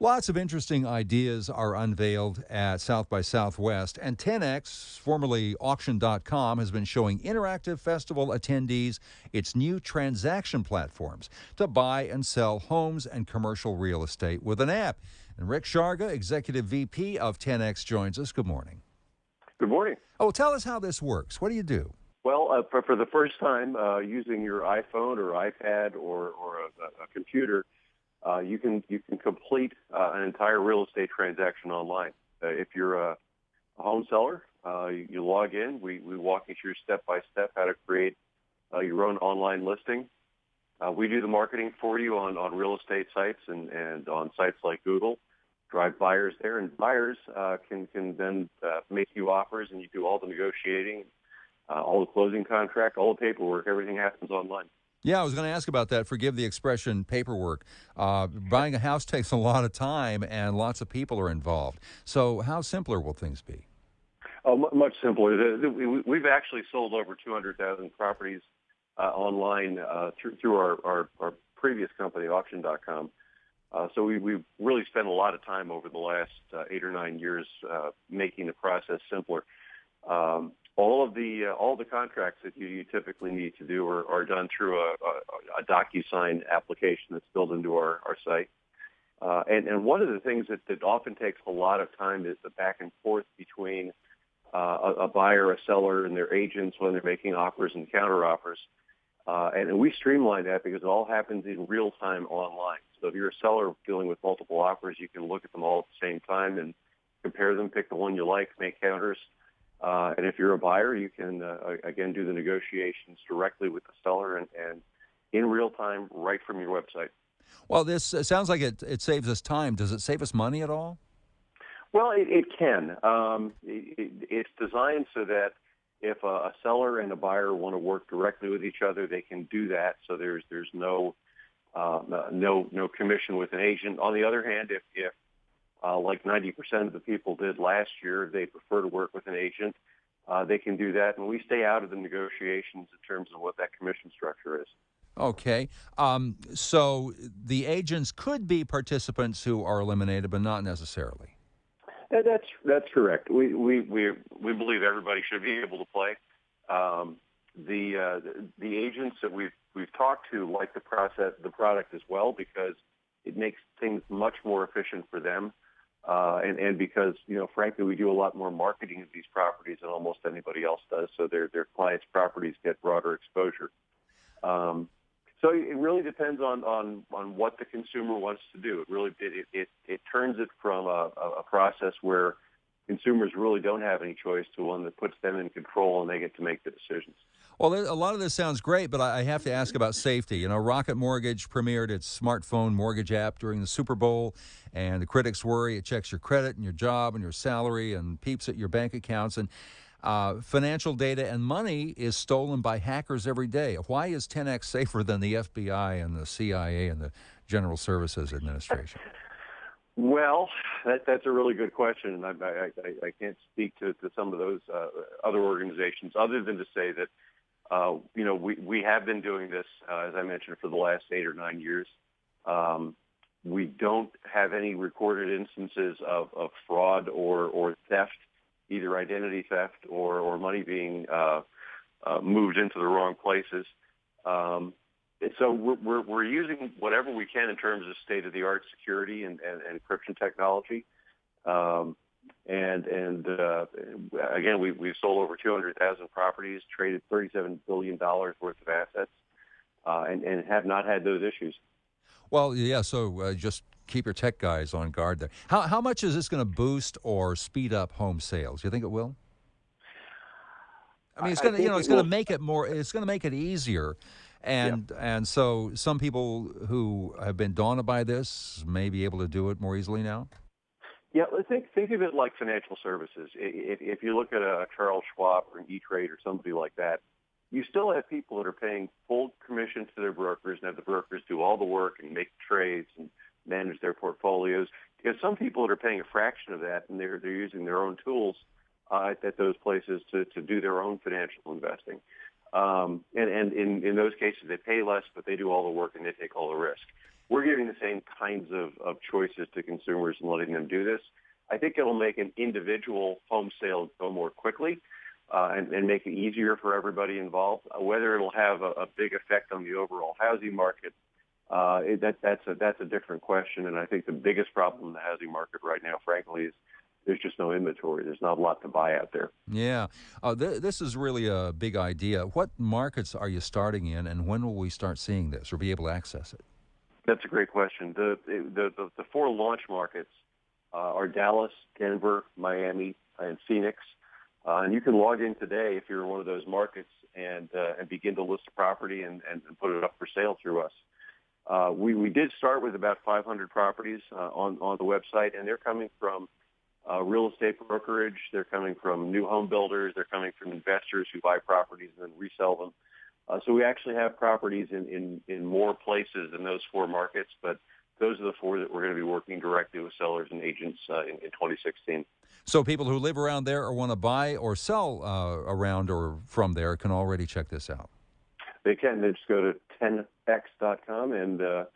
Lots of interesting ideas are unveiled at South by Southwest, and 10X, formerly Auction.com, has been showing interactive festival attendees its new transaction platforms to buy and sell homes and commercial real estate with an app. And Rick Sharga, Executive VP of 10X, joins us. Good morning. Good morning. Oh, tell us how this works. What do you do? Well, for the first time, using your iPhone or iPad or a computer, you can complete an entire real estate transaction online. If you're a home seller, you log in. We walk you through step by step how to create your own online listing. We do the marketing for you on real estate sites and on sites like Google. Drive buyers there, and buyers can then make you offers, and you do all the negotiating, all the closing contract, all the paperwork. Everything happens online. Yeah, I was going to ask about that. Forgive the expression paperwork. Buying a house takes a lot of time, and lots of people are involved. So how simpler will things be? Oh, much simpler. We've actually sold over 200,000 properties online through our previous company, Auction.com. So we've really spent a lot of time over the last 8 or 9 years making the process simpler. All the contracts that you typically need to do are done through a DocuSign application that's built into our site. And one of the things that often takes a lot of time is the back and forth between a buyer, a seller, and their agents when they're making offers and counteroffers. And we streamline that because it all happens in real time online. So if you're a seller dealing with multiple offers, you can look at them all at the same time and compare them, pick the one you like, make counters. And if you're a buyer, you can, again, do the negotiations directly with the seller and in real time right from your website. Well, this sounds like it saves us time. Does it save us money at all? Well, it can. It's designed so that if a seller and a buyer want to work directly with each other, they can do that. So there's no commission with an agent. On the other hand, if like 90% of the people did last year, they prefer to work with an agent. They can do that, and we stay out of the negotiations in terms of what that commission structure is. Okay. So the agents could be participants who are eliminated, but not necessarily. That's correct. We believe everybody should be able to play. The agents that we've talked to like the product as well, because it makes things much more efficient for them. And because, frankly, we do a lot more marketing of these properties than almost anybody else does, so their clients' properties get broader exposure. So it really depends on what the consumer wants to do. It turns it from a process where consumers really don't have any choice to one that puts them in control and they get to make the decisions. Well, a lot of this sounds great, but I have to ask about safety. Rocket Mortgage premiered its smartphone mortgage app during the Super Bowl, and the critics worry it checks your credit and your job and your salary and peeps at your bank accounts. And financial data and money is stolen by hackers every day. Why is 10X safer than the FBI and the CIA and the General Services Administration? Well, that's a really good question, and I can't speak to some of those other organizations other than to say that we have been doing this, as I mentioned, for the last 8 or 9 years. We don't have any recorded instances of fraud or theft, either identity theft or money being moved into the wrong places. So we're using whatever we can in terms of state-of-the-art security and encryption technology. Again, we've sold over 200,000 properties, traded $37 billion worth of assets, and have not had those issues. Well, yeah, so just keep your tech guys on guard there. How much is this going to boost or speed up home sales? You think it will? I mean, it's going to, it's going to make it more. It's going to make it easier, and so some people who have been daunted by this may be able to do it more easily now. Yeah, think of it like financial services. If you look at a Charles Schwab or an E-Trade or somebody like that, you still have people that are paying full commission to their brokers and have the brokers do all the work and make trades and manage their portfolios. You have some people that are paying a fraction of that, and they're using their own tools at those places to do their own financial investing. And in those cases, they pay less, but they do all the work and they take all the risk. we're giving the same kinds of choices to consumers and letting them do this. I think it'll make an individual home sale go more quickly and make it easier for everybody involved. Whether it'll have a big effect on the overall housing market, that's a different question. And I think the biggest problem in the housing market right now, frankly, is there's just no inventory. There's not a lot to buy out there. Yeah. This is really a big idea. What markets are you starting in, and when will we start seeing this or be able to access it? That's a great question. The 4 launch markets are Dallas, Denver, Miami, and Phoenix. And you can log in today if you're in one of those markets and begin to list a property and put it up for sale through us. We did start with about 500 properties on the website, and they're coming from real estate brokerage. They're coming from new home builders. They're coming from investors who buy properties and then resell them. So we actually have properties in more places than those 4 markets, but those are the 4 that we're going to be working directly with sellers and agents in 2016. So people who live around there or want to buy or sell around or from there can already check this out. They can. They just go to 10x.com and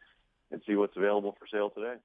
see what's available for sale today.